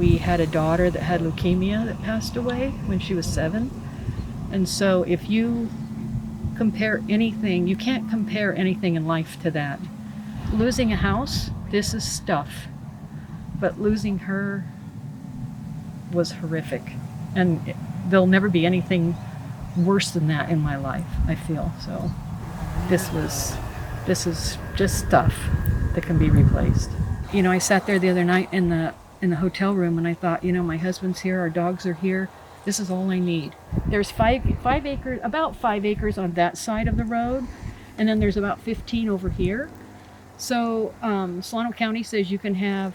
We had a daughter that had leukemia that passed away when she was 7. And so if you compare anything, you can't compare anything in life to that. Losing a house, this is stuff. But losing her was horrific. And there'll never be anything worse than that in my life, I feel. So this is just stuff that can be replaced. You know, I sat there the other night in the hotel room and I thought, you know, my husband's here, our dogs are here. This is all I need. There's 5 acres, about 5 acres on that side of the road, and then there's about 15 over here. So Solano County says you can have,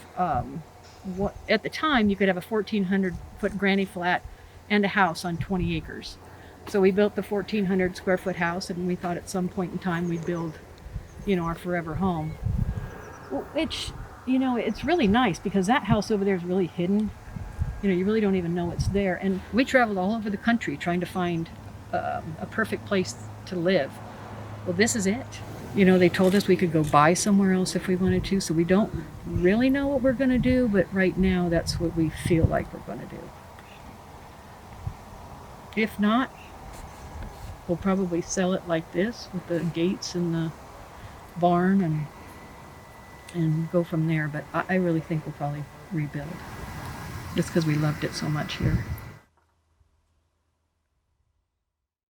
at the time, you could have a 1,400-foot granny flat and a house on 20 acres. So we built the 1,400 square foot house, and we thought at some point in time we'd build, you know, our forever home. Which, you know, it's really nice because that house over there is really hidden. You know, you really don't even know it's there. And we traveled all over the country trying to find a perfect place to live. Well, this is it. You know, they told us we could go buy somewhere else if we wanted to, so we don't really know what we're going to do, but right now that's what we feel like we're going to do. If not, we'll probably sell it like this with the gates and the barn and go from there. But I really think we'll probably rebuild just because we loved it so much here.